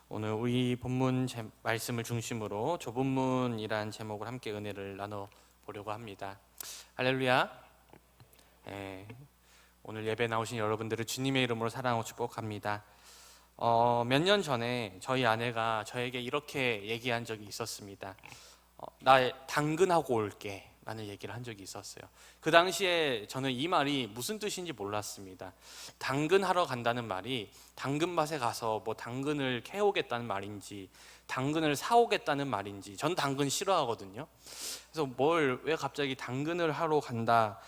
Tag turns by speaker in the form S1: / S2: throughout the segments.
S1: 오늘 우리 본문 말씀을 중심으로 조본문이란 제목을 함께 은혜를 나눠 보려고 합니다. 할렐루야. 오늘 예배 나오신 여러분들을 주님의 이름으로 사랑하고 축복합니다. 몇 년 전에 저희 아내가 저에게 이렇게 얘기한 적이 있었습니다. 나 당근하고 올게 라는 얘기를 한 적이 있었어요. 그 당시에 저는 이 말이 무슨 뜻인지 몰랐습니다. 당근하러 간다는 말이 당근밭에 가서 뭐 당근을 캐오겠다는 말인지 당근을 사오겠다는 말인지, 전 당근 싫어하거든요. 그래서 왜 갑자기 당근을 하러 간다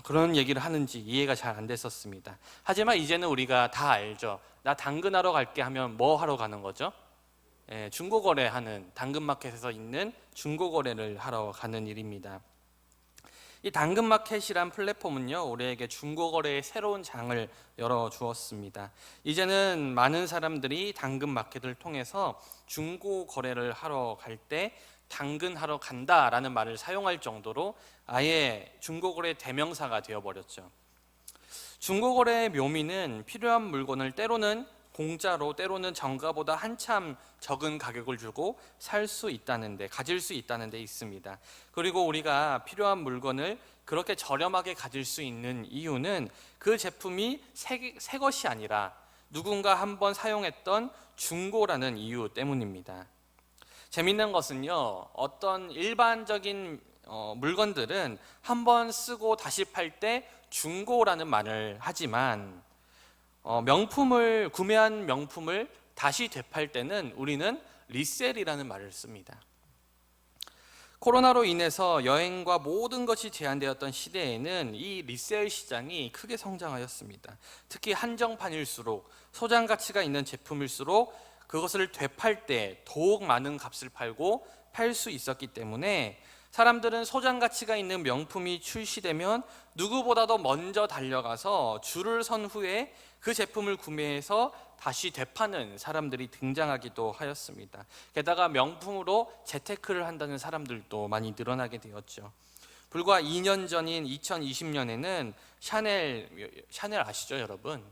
S1: 그런 얘기를 하는지 이해가 잘 안 됐었습니다. 하지만 이제는 우리가 다 알죠. 나 당근하러 갈게 하면 뭐 하러 가는 거죠? 중고거래하는, 당근마켓에서 있는 중고거래를 하러 가는 일입니다. 이 당근마켓이란 플랫폼은요, 우리에게 중고거래의 새로운 장을 열어주었습니다. 이제는 많은 사람들이 당근마켓을 통해서 중고거래를 하러 갈 때 당근하러 간다라는 말을 사용할 정도로 아예 중고거래 대명사가 되어버렸죠. 중고거래의 묘미는 필요한 물건을 때로는 공짜로, 때로는 정가보다 한참 적은 가격을 주고 살 수 있다는 데, 가질 수 있다는 데 있습니다. 그리고 우리가 필요한 물건을 그렇게 저렴하게 가질 수 있는 이유는 그 제품이 새 것이 아니라 누군가 한번 사용했던 중고라는 이유 때문입니다. 재밌는 것은요, 어떤 일반적인 물건들은 한번 쓰고 다시 팔 때 중고라는 말을 하지만 구매한 명품을 다시 되팔 때는 우리는 리셀이라는 말을 씁니다. 코로나로 인해서 여행과 모든 것이 제한되었던 시대에는 이 리셀 시장이 크게 성장하였습니다. 특히 한정판일수록, 소장 가치가 있는 제품일수록 그것을 되팔 때 더욱 많은 값을 팔고 팔 수 있었기 때문에 사람들은 소장 가치가 있는 명품이 출시되면 누구보다도 먼저 달려가서 줄을 선 후에 그 제품을 구매해서 다시 되파는 사람들이 등장하기도 하였습니다. 게다가 명품으로 재테크를 한다는 사람들도 많이 늘어나게 되었죠. 불과 2년 전인 2020년에는 샤넬 아시죠, 여러분?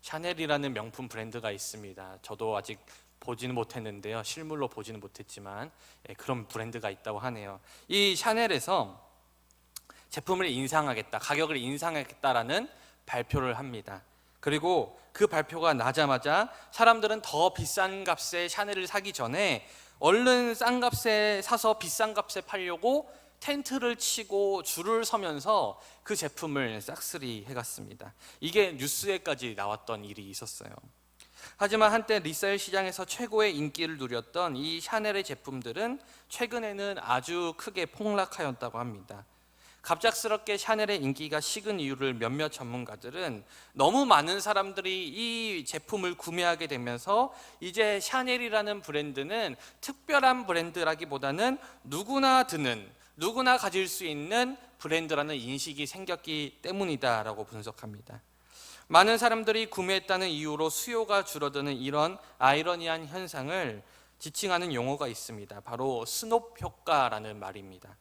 S1: 샤넬이라는 명품 브랜드가 있습니다. 저도 아직 보지는 못했는데요, 실물로 보지는 못했지만 그런 브랜드가 있다고 하네요. 이 샤넬에서 제품을 인상하겠다, 가격을 인상하겠다라는 발표를 합니다. 그리고 그 발표가 나자마자 사람들은 더 비싼 값에 샤넬을 사기 전에 얼른 싼 값에 사서 비싼 값에 팔려고 텐트를 치고 줄을 서면서 그 제품을 싹쓸이 해갔습니다. 이게 뉴스에까지 나왔던 일이 있었어요. 하지만 한때 리셀 시장에서 최고의 인기를 누렸던 이 샤넬의 제품들은 최근에는 아주 크게 폭락하였다고 합니다. 갑작스럽게 샤넬의 인기가 식은 이유를 몇몇 전문가들은 너무 많은 사람들이 이 제품을 구매하게 되면서 이제 샤넬이라는 브랜드는 특별한 브랜드라기보다는 누구나 드는, 누구나 가질 수 있는 브랜드라는 인식이 생겼기 때문이다라고 분석합니다. 많은 사람들이 구매했다는 이유로 수요가 줄어드는 이런 아이러니한 현상을 지칭하는 용어가 있습니다. 바로 스놉 효과라는 말입니다.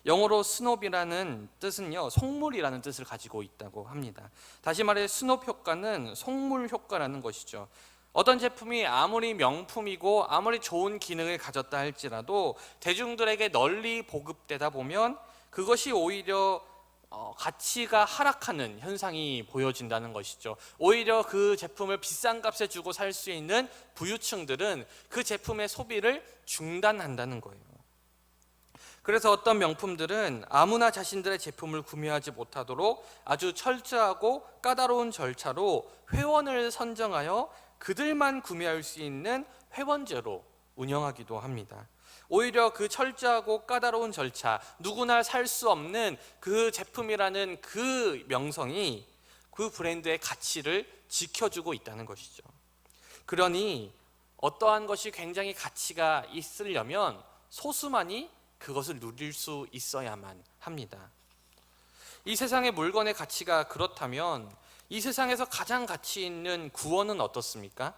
S1: 영어로 스놉이라는 뜻은요, 속물이라는 뜻을 가지고 있다고 합니다. 다시 말해 스놉 효과는 속물 효과라는 것이죠. 어떤 제품이 아무리 명품이고 아무리 좋은 기능을 가졌다 할지라도 대중들에게 널리 보급되다 보면 그것이 오히려 가치가 하락하는 현상이 보여진다는 것이죠. 오히려 그 제품을 비싼 값에 주고 살 수 있는 부유층들은 그 제품의 소비를 중단한다는 거예요. 그래서 어떤 명품들은 아무나 자신들의 제품을 구매하지 못하도록 아주 철저하고 까다로운 절차로 회원을 선정하여 그들만 구매할 수 있는 회원제로 운영하기도 합니다. 오히려 그 철저하고 까다로운 절차, 누구나 살 수 없는 그 제품이라는 그 명성이 그 브랜드의 가치를 지켜주고 있다는 것이죠. 그러니 어떠한 것이 굉장히 가치가 있으려면 소수만이 그것을 누릴 수 있어야만 합니다. 이 세상의 물건의 가치가 그렇다면 이 세상에서 가장 가치 있는 구원은 어떻습니까?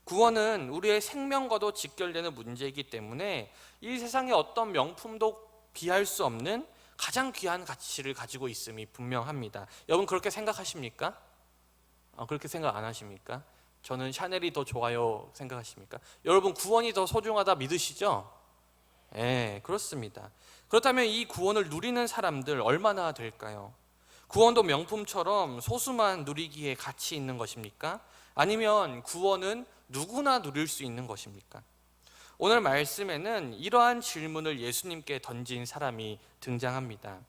S1: 구원은 우리의 생명과도 직결되는 문제이기 때문에 이 세상의 어떤 명품도 비할 수 없는 가장 귀한 가치를 가지고 있음이 분명합니다. 여러분 그렇게 생각하십니까? 그렇게 생각 안 하십니까? 저는 샤넬이 더 좋아요 생각하십니까? 여러분 구원이 더 소중하다 믿으시죠? 예, 그렇습니다. 그렇다면 이 구원을 누리는 사람들 얼마나 될까요? 구원도 명품처럼 소수만 누리기에 가치 있는 것입니까? 아니면 구원은 누구나 누릴 수 있는 것입니까? 오늘 말씀에는 이러한 질문을 예수님께 던진 사람이 등장합니다.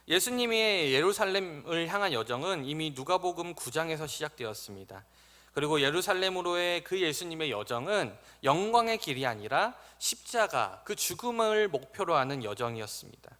S1: 예수님의 예루살렘을 향한 여정은 이미 누가복음 9장에서 시작되었습니다. 그리고 예루살렘으로의 그 예수님의 여정은 영광의 길이 아니라 십자가, 그 죽음을 목표로 하는 여정이었습니다.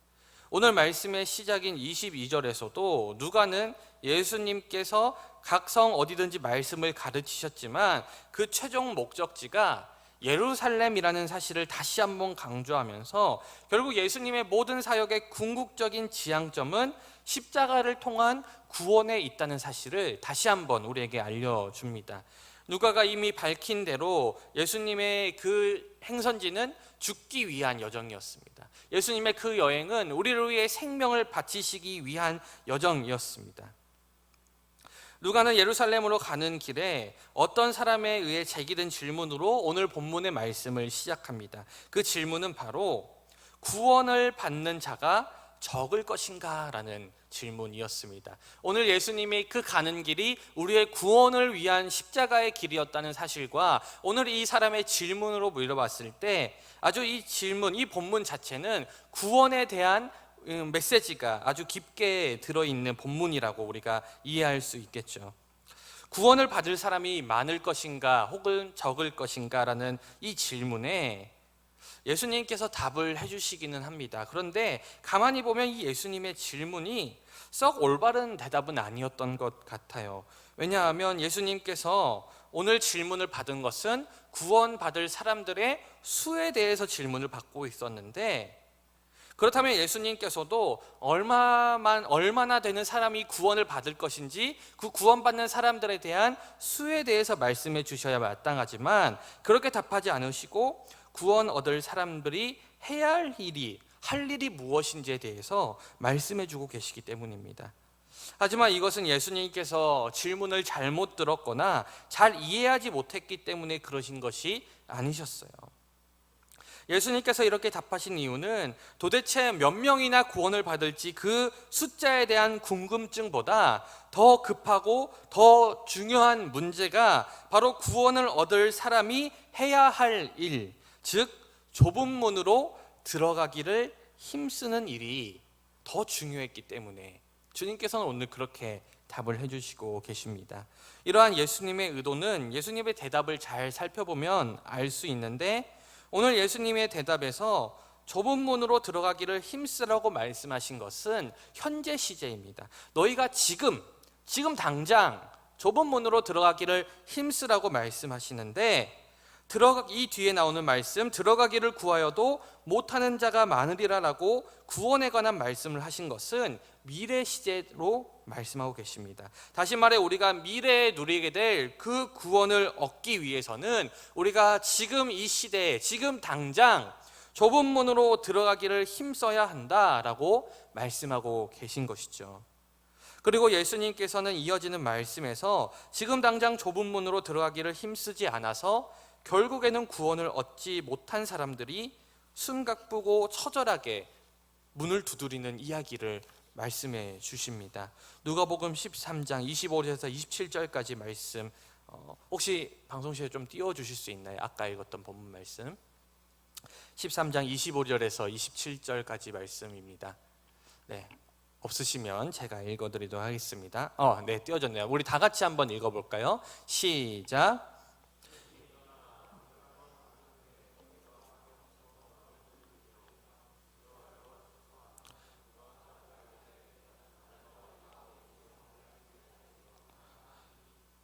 S1: 오늘 말씀의 시작인 22절에서도 누가는 예수님께서 각 성 어디든지 말씀을 가르치셨지만 그 최종 목적지가 예루살렘이라는 사실을 다시 한번 강조하면서 결국 예수님의 모든 사역의 궁극적인 지향점은 십자가를 통한 구원에 있다는 사실을 다시 한번 우리에게 알려줍니다. 누가가 이미 밝힌 대로 예수님의 그 행선지는 죽기 위한 여정이었습니다. 예수님의 그 여행은 우리를 위해 생명을 바치시기 위한 여정이었습니다. 누가는 예루살렘으로 가는 길에 어떤 사람에 의해 제기된 질문으로 오늘 본문의 말씀을 시작합니다. 그 질문은 바로 구원을 받는 자가 적을 것인가? 라는 질문이었습니다. 오늘 예수님이 그 가는 길이 우리의 구원을 위한 십자가의 길이었다는 사실과 오늘 이 사람의 질문으로 물어봤을 때 아주 이 질문, 이 본문 자체는 구원에 대한 메시지가 아주 깊게 들어있는 본문이라고 우리가 이해할 수 있겠죠. 구원을 받을 사람이 많을 것인가 혹은 적을 것인가 라는 이 질문에 예수님께서 답을 해주시기는 합니다. 그런데 가만히 보면 이 예수님의 질문이 썩 올바른 대답은 아니었던 것 같아요. 왜냐하면 예수님께서 오늘 질문을 받은 것은 구원받을 사람들의 수에 대해서 질문을 받고 있었는데, 그렇다면 예수님께서도 얼마나 되는 사람이 구원을 받을 것인지 그 구원받는 사람들에 대한 수에 대해서 말씀해 주셔야 마땅하지만 그렇게 답하지 않으시고 구원 얻을 사람들이 해야 할 일이 무엇인지에 대해서 말씀해 주고 계시기 때문입니다. 하지만 이것은 예수님께서 질문을 잘못 들었거나 잘 이해하지 못했기 때문에 그러신 것이 아니셨어요. 예수님께서 이렇게 답하신 이유는 도대체 몇 명이나 구원을 받을지 그 숫자에 대한 궁금증보다 더 급하고 더 중요한 문제가 바로 구원을 얻을 사람이 해야 할 일, 즉 좁은 문으로 들어가기를 힘쓰는 일이 더 중요했기 때문에 주님께서는 오늘 그렇게 답을 해주시고 계십니다. 이러한 예수님의 의도는 예수님의 대답을 잘 살펴보면 알 수 있는데, 오늘 예수님의 대답에서 좁은 문으로 들어가기를 힘쓰라고 말씀하신 것은 현재 시제입니다. 너희가 지금 당장 좁은 문으로 들어가기를 힘쓰라고 말씀하시는데, 이 뒤에 나오는 말씀, 들어가기를 구하여도 못하는 자가 많으리라라고 구원에 관한 말씀을 하신 것은 미래 시제로 말씀하고 계십니다. 다시 말해 우리가 미래에 누리게 될 그 구원을 얻기 위해서는 우리가 지금 이 시대에 지금 당장 좁은 문으로 들어가기를 힘써야 한다라고 말씀하고 계신 것이죠. 그리고 예수님께서는 이어지는 말씀에서 지금 당장 좁은 문으로 들어가기를 힘쓰지 않아서 결국에는 구원을 얻지 못한 사람들이 숨가쁘고 처절하게 문을 두드리는 이야기를 말씀해 주십니다. 누가복음 13장 25절에서 27절까지 말씀, 혹시 방송실에 좀 띄워주실 수 있나요? 아까 읽었던 본문 말씀 13장 25절에서 27절까지 말씀입니다. 네, 없으시면 제가 읽어드리도록 하겠습니다. 네, 띄워졌네요. 우리 다 같이 한번 읽어볼까요? 시작.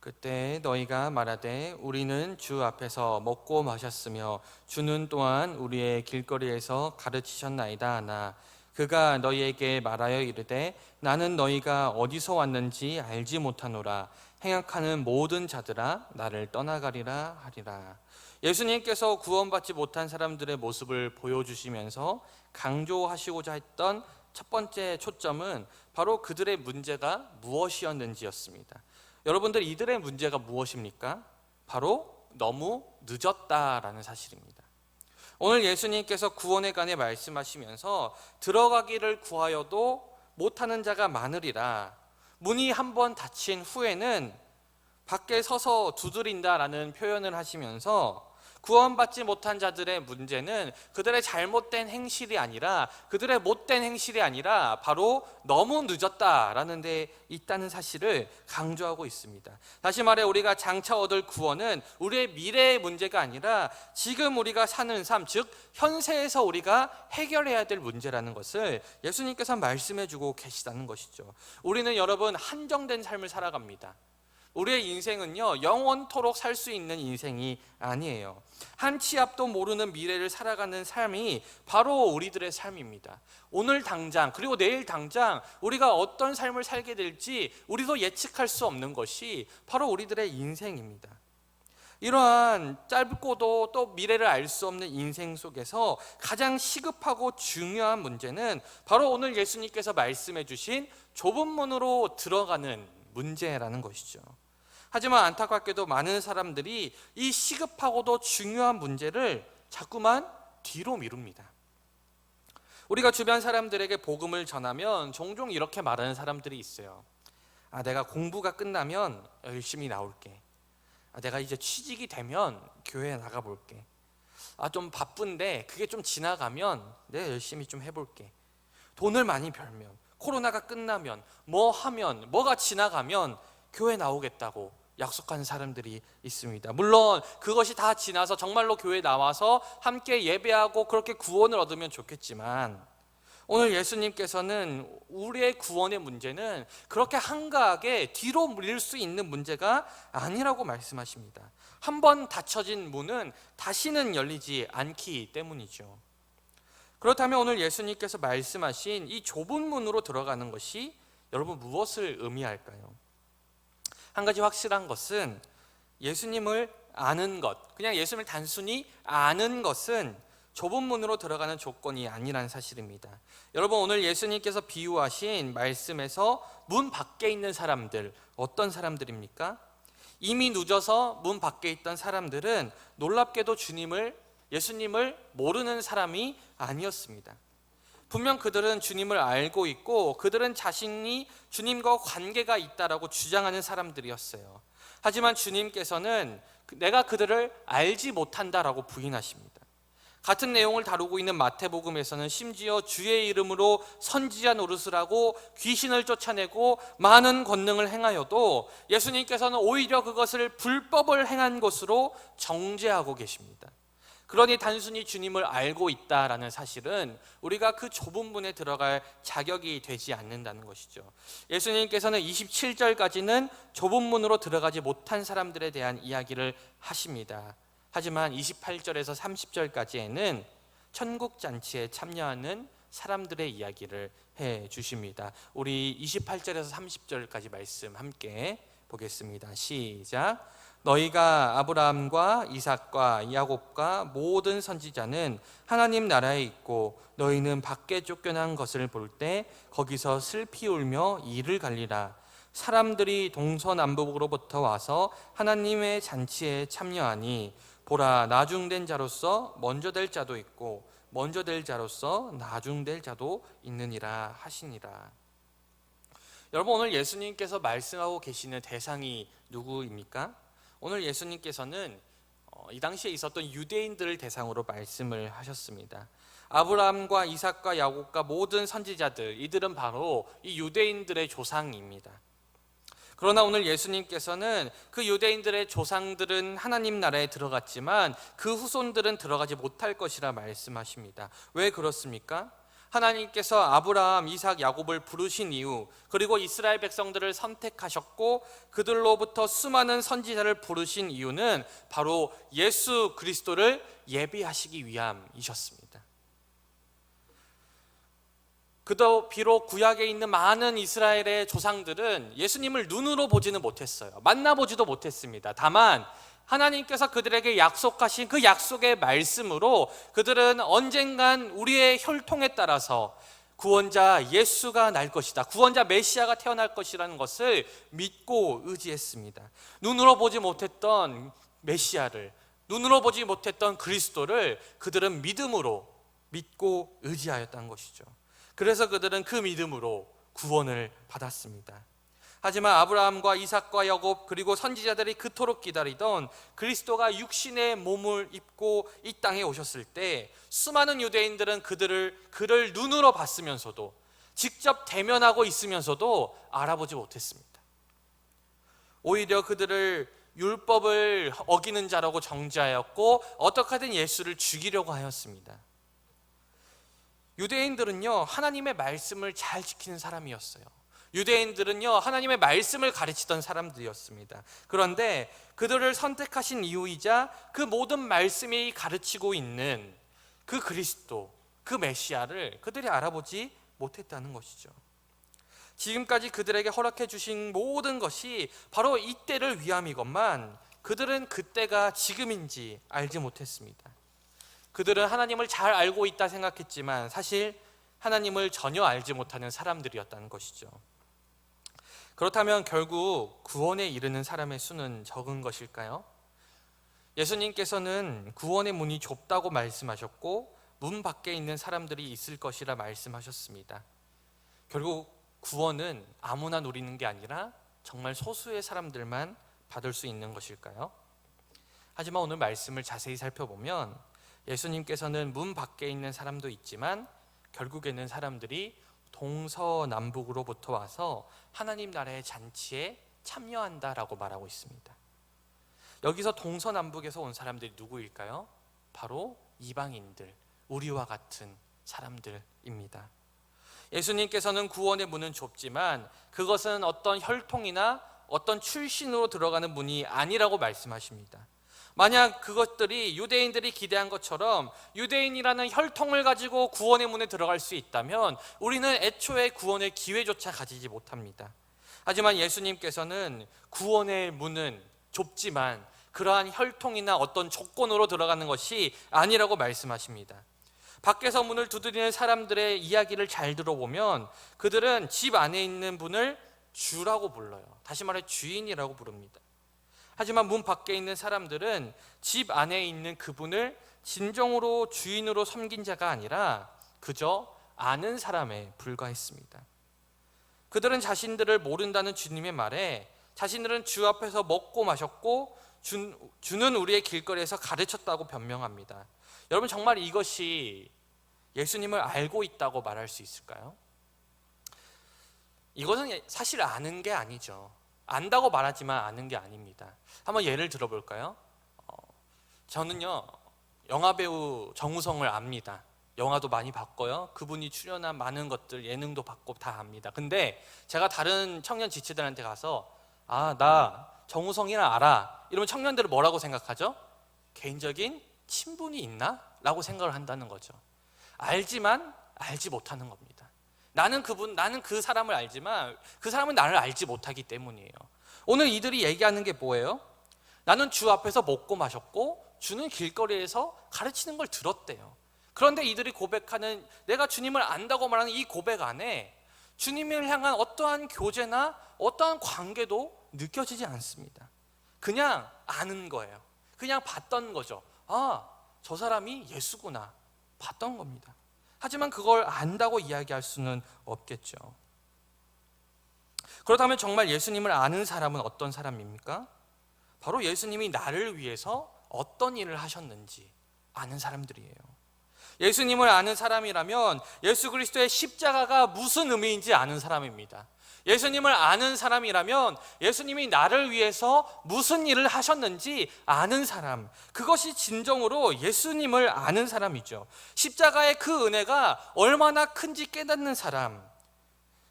S1: 그때 너희가 말하되 우리는 주 앞에서 먹고 마셨으며 주는 또한 우리의 길거리에서 가르치셨나이다 하나 그가 너희에게 말하여 이르되 나는 너희가 어디서 왔는지 알지 못하노라 행악하는 모든 자들아 나를 떠나가리라 하리라. 예수님께서 구원받지 못한 사람들의 모습을 보여주시면서 강조하시고자 했던 첫 번째 초점은 바로 그들의 문제가 무엇이었는지였습니다. 여러분들, 이들의 문제가 무엇입니까? 바로 너무 늦었다라는 사실입니다. 오늘 예수님께서 구원에 관해 말씀하시면서 들어가기를 구하여도 못하는 자가 많으리라, 문이 한번 닫힌 후에는 밖에 서서 두드린다라는 표현을 하시면서 구원받지 못한 자들의 문제는 그들의 잘못된 행실이 아니라, 그들의 못된 행실이 아니라 바로 너무 늦었다라는 데 있다는 사실을 강조하고 있습니다. 다시 말해, 우리가 장차 얻을 구원은 우리의 미래의 문제가 아니라 지금 우리가 사는 삶, 즉 현세에서 우리가 해결해야 될 문제라는 것을 예수님께서 말씀해 주고 계시다는 것이죠. 우리는 여러분, 한정된 삶을 살아갑니다. 우리의 인생은요, 영원토록 살 수 있는 인생이 아니에요. 한 치 앞도 모르는 미래를 살아가는 삶이 바로 우리들의 삶입니다. 오늘 당장, 그리고 내일 당장 우리가 어떤 삶을 살게 될지 우리도 예측할 수 없는 것이 바로 우리들의 인생입니다. 이러한 짧고도 또 미래를 알 수 없는 인생 속에서 가장 시급하고 중요한 문제는 바로 오늘 예수님께서 말씀해 주신 좁은 문으로 들어가는 문제라는 것이죠. 하지만 안타깝게도 많은 사람들이 이 시급하고도 중요한 문제를 자꾸만 뒤로 미룹니다. 우리가 주변 사람들에게 복음을 전하면 종종 이렇게 말하는 사람들이 있어요. 내가 공부가 끝나면 열심히 나올게. 내가 이제 취직이 되면 교회에 나가볼게. 좀 바쁜데 그게 좀 지나가면 내가 열심히 좀 해볼게. 돈을 많이 벌면, 코로나가 끝나면, 뭐가 지나가면 교회 나오겠다고 약속하는 사람들이 있습니다. 물론 그것이 다 지나서 정말로 교회 나와서 함께 예배하고 그렇게 구원을 얻으면 좋겠지만, 오늘 예수님께서는 우리의 구원의 문제는 그렇게 한가하게 뒤로 밀릴 수 있는 문제가 아니라고 말씀하십니다. 한번 닫혀진 문은 다시는 열리지 않기 때문이죠. 그렇다면 오늘 예수님께서 말씀하신 이 좁은 문으로 들어가는 것이 여러분 무엇을 의미할까요? 한 가지 확실한 것은 예수님을 아는 것, 그냥 예수님을 단순히 아는 것은 좁은 문으로 들어가는 조건이 아니라는 사실입니다. 여러분, 오늘 예수님께서 비유하신 말씀에서 문 밖에 있는 사람들, 어떤 사람들입니까? 이미 늦어서 문 밖에 있던 사람들은 놀랍게도 예수님을 모르는 사람이 아니었습니다. 분명 그들은 주님을 알고 있고 그들은 자신이 주님과 관계가 있다라고 주장하는 사람들이었어요. 하지만 주님께서는 내가 그들을 알지 못한다라고 부인하십니다. 같은 내용을 다루고 있는 마태복음에서는 심지어 주의 이름으로 선지자 노릇을 하고 귀신을 쫓아내고 많은 권능을 행하여도 예수님께서는 오히려 그것을 불법을 행한 것으로 정죄하고 계십니다. 그러니 단순히 주님을 알고 있다라는 사실은 우리가 그 좁은 문에 들어갈 자격이 되지 않는다는 것이죠. 예수님께서는 27절까지는 좁은 문으로 들어가지 못한 사람들에 대한 이야기를 하십니다. 하지만 28절에서 30절까지에는 천국 잔치에 참여하는 사람들의 이야기를 해 주십니다. 우리 28절에서 30절까지 말씀 함께 보겠습니다. 시작. 너희가 아브라함과 이삭과 야곱과 모든 선지자는 하나님 나라에 있고 너희는 밖에 쫓겨난 것을 볼 때 거기서 슬피 울며 이를 갈리라. 사람들이 동서남북으로부터 와서 하나님의 잔치에 참여하니 보라, 나중된 자로서 먼저 될 자도 있고 먼저 될 자로서 나중될 자도 있느니라 하시니라. 여러분, 오늘 예수님께서 말씀하고 계시는 대상이 누구입니까? 오늘 예수님께서는 이 당시에 있었던 유대인들을 대상으로 말씀을 하셨습니다. 아브라함과 이삭과 야곱과 모든 선지자들, 이들은 바로 이 유대인들의 조상입니다. 그러나 오늘 예수님께서는 그 유대인들의 조상들은 하나님 나라에 들어갔지만 그 후손들은 들어가지 못할 것이라 말씀하십니다. 왜 그렇습니까? 하나님께서 아브라함, 이삭, 야곱을 부르신 이유, 그리고 이스라엘 백성들을 선택하셨고 그들로부터 수많은 선지자를 부르신 이유는 바로 예수 그리스도를 예비하시기 위함이셨습니다. 그도 비록 구약에 있는 많은 이스라엘의 조상들은 예수님을 눈으로 보지는 못했어요. 만나보지도 못했습니다. 다만 하나님께서 그들에게 약속하신 그 약속의 말씀으로 그들은 언젠간 우리의 혈통에 따라서 구원자 예수가 날 것이다, 구원자 메시아가 태어날 것이라는 것을 믿고 의지했습니다. 눈으로 보지 못했던 메시아를, 눈으로 보지 못했던 그리스도를 그들은 믿음으로 믿고 의지하였다는 것이죠. 그래서 그들은 그 믿음으로 구원을 받았습니다. 하지만 아브라함과 이삭과 야곱 그리고 선지자들이 그토록 기다리던 그리스도가 육신의 몸을 입고 이 땅에 오셨을 때 수많은 유대인들은 그를 눈으로 봤으면서도, 직접 대면하고 있으면서도 알아보지 못했습니다. 오히려 그들을 율법을 어기는 자라고 정죄하였고 어떻게든 예수를 죽이려고 하였습니다. 유대인들은요, 하나님의 말씀을 잘 지키는 사람이었어요. 유대인들은요, 하나님의 말씀을 가르치던 사람들이었습니다. 그런데 그들을 선택하신 이유이자 그 모든 말씀이 가르치고 있는 그 그리스도, 그 메시아를 그들이 알아보지 못했다는 것이죠. 지금까지 그들에게 허락해 주신 모든 것이 바로 이때를 위함이건만 그들은 그때가 지금인지 알지 못했습니다. 그들은 하나님을 잘 알고 있다 생각했지만 사실 하나님을 전혀 알지 못하는 사람들이었다는 것이죠. 그렇다면 결국 구원에 이르는 사람의 수는 적은 것일까요? 예수님께서는 구원의 문이 좁다고 말씀하셨고 문 밖에 있는 사람들이 있을 것이라 말씀하셨습니다. 결국 구원은 아무나 누리는 게 아니라 정말 소수의 사람들만 받을 수 있는 것일까요? 하지만 오늘 말씀을 자세히 살펴보면 예수님께서는 문 밖에 있는 사람도 있지만 결국에는 사람들이 동서남북으로부터 와서 하나님 나라의 잔치에 참여한다라고 말하고 있습니다. 여기서 동서남북에서 온 사람들이 누구일까요? 바로 이방인들, 우리와 같은 사람들입니다. 예수님께서는 구원의 문은 좁지만 그것은 어떤 혈통이나 어떤 출신으로 들어가는 문이 아니라고 말씀하십니다. 만약 그것들이 유대인들이 기대한 것처럼 유대인이라는 혈통을 가지고 구원의 문에 들어갈 수 있다면 우리는 애초에 구원의 기회조차 가지지 못합니다. 하지만 예수님께서는 구원의 문은 좁지만 그러한 혈통이나 어떤 조건으로 들어가는 것이 아니라고 말씀하십니다. 밖에서 문을 두드리는 사람들의 이야기를 잘 들어보면 그들은 집 안에 있는 분을 주라고 불러요. 다시 말해 주인이라고 부릅니다. 하지만 문 밖에 있는 사람들은 집 안에 있는 그분을 진정으로 주인으로 섬긴 자가 아니라 그저 아는 사람에 불과했습니다. 그들은 자신들을 모른다는 주님의 말에 자신들은 주 앞에서 먹고 마셨고 주는 우리의 길거리에서 가르쳤다고 변명합니다. 여러분, 정말 이것이 예수님을 알고 있다고 말할 수 있을까요? 이것은 사실 아는 게 아니죠. 안다고 말하지만 아는 게 아닙니다. 한번 예를 들어볼까요? 저는요, 영화배우 정우성을 압니다. 영화도 많이 봤고요. 그분이 출연한 많은 것들, 예능도 봤고 다 압니다. 근데 제가 다른 청년 지체들한테 가서 나 정우성이랑 알아, 이러면 청년들은 뭐라고 생각하죠? 개인적인 친분이 있나? 라고 생각을 한다는 거죠. 알지만 알지 못하는 겁니다. 나는 그 사람을 알지만 그 사람은 나를 알지 못하기 때문이에요. 오늘 이들이 얘기하는 게 뭐예요? 나는 주 앞에서 먹고 마셨고 주는 길거리에서 가르치는 걸 들었대요. 그런데 이들이 고백하는, 내가 주님을 안다고 말하는 이 고백 안에 주님을 향한 어떠한 교제나 어떠한 관계도 느껴지지 않습니다. 그냥 아는 거예요. 그냥 봤던 거죠. 저 사람이 예수구나, 봤던 겁니다. 하지만 그걸 안다고 이야기할 수는 없겠죠. 그렇다면 정말 예수님을 아는 사람은 어떤 사람입니까? 바로 예수님이 나를 위해서 어떤 일을 하셨는지 아는 사람들이에요. 예수님을 아는 사람이라면 예수 그리스도의 십자가가 무슨 의미인지 아는 사람입니다. 예수님을 아는 사람이라면 예수님이 나를 위해서 무슨 일을 하셨는지 아는 사람, 그것이 진정으로 예수님을 아는 사람이죠. 십자가의 그 은혜가 얼마나 큰지 깨닫는 사람,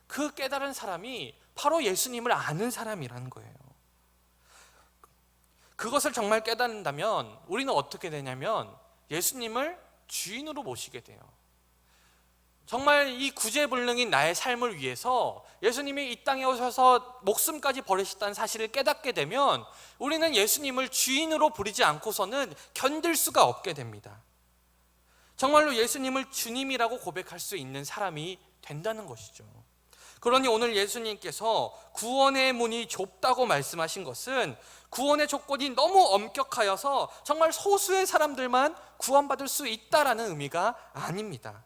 S1: 그 깨달은 사람이 바로 예수님을 아는 사람이라는 거예요. 그것을 정말 깨닫는다면 우리는 어떻게 되냐면 예수님을 주인으로 모시게 돼요. 정말 이 구제불능인 나의 삶을 위해서 예수님이 이 땅에 오셔서 목숨까지 버리셨다는 사실을 깨닫게 되면 우리는 예수님을 주인으로 부리지 않고서는 견딜 수가 없게 됩니다. 정말로 예수님을 주님이라고 고백할 수 있는 사람이 된다는 것이죠. 그러니 오늘 예수님께서 구원의 문이 좁다고 말씀하신 것은 구원의 조건이 너무 엄격하여서 정말 소수의 사람들만 구원받을 수 있다라는 의미가 아닙니다.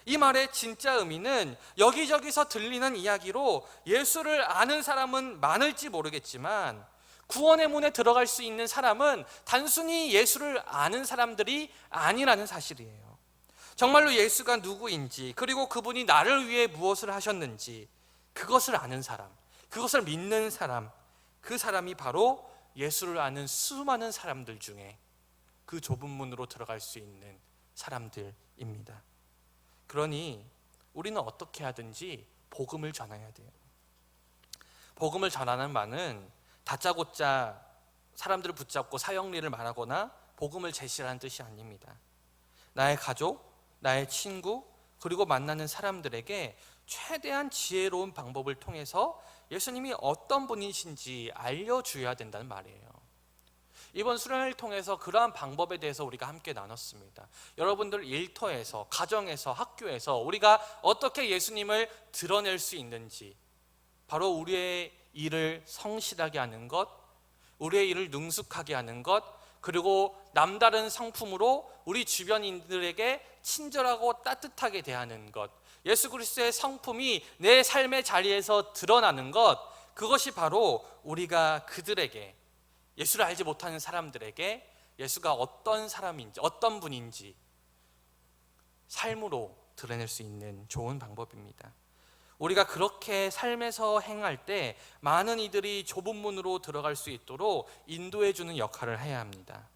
S1: 이 말의 진짜 의미는 여기저기서 들리는 이야기로 예수를 아는 사람은 많을지 모르겠지만 구원의 문에 들어갈 수 있는 사람은 단순히 예수를 아는 사람들이 아니라는 사실이에요. 정말로 예수가 누구인지, 그리고 그분이 나를 위해 무엇을 하셨는지 그것을 아는 사람, 그것을 믿는 사람, 그 사람이 바로 예수를 아는 수많은 사람들 중에 그 좁은 문으로 들어갈 수 있는 사람들입니다. 그러니 우리는 어떻게 하든지 복음을 전해야 돼요. 복음을 전하는 말은 다짜고짜 사람들을 붙잡고 사형리를 말하거나 복음을 제시하는 뜻이 아닙니다. 나의 가족, 나의 친구, 그리고 만나는 사람들에게 최대한 지혜로운 방법을 통해서 예수님이 어떤 분이신지 알려줘야 된다는 말이에요. 이번 수련회를 통해서 그러한 방법에 대해서 우리가 함께 나눴습니다. 여러분들 일터에서, 가정에서, 학교에서 우리가 어떻게 예수님을 드러낼 수 있는지, 바로 우리의 일을 성실하게 하는 것, 우리의 일을 능숙하게 하는 것, 그리고 남다른 성품으로 우리 주변인들에게 친절하고 따뜻하게 대하는 것, 예수 그리스도의 성품이 내 삶의 자리에서 드러나는 것, 그것이 바로 우리가 그들에게, 예수를 알지 못하는 사람들에게 예수가 어떤 사람인지, 어떤 분인지 삶으로 드러낼 수 있는 좋은 방법입니다. 우리가 그렇게 삶에서 행할 때 많은 이들이 좁은 문으로 들어갈 수 있도록 인도해 주는 역할을 해야 합니다.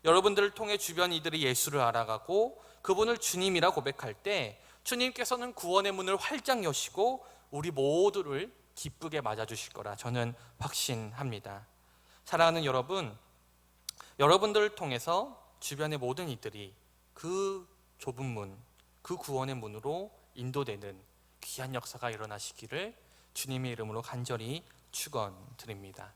S1: 여러분들을 통해 주변 이들이 예수를 알아가고 그분을 주님이라 고백할 때 주님께서는 구원의 문을 활짝 여시고 우리 모두를 기쁘게 맞아주실 거라 저는 확신합니다. 사랑하는 여러분, 여러분들을 통해서 주변의 모든 이들이 그 좁은 문, 그 구원의 문으로 인도되는 귀한 역사가 일어나시기를 주님의 이름으로 간절히 축원드립니다.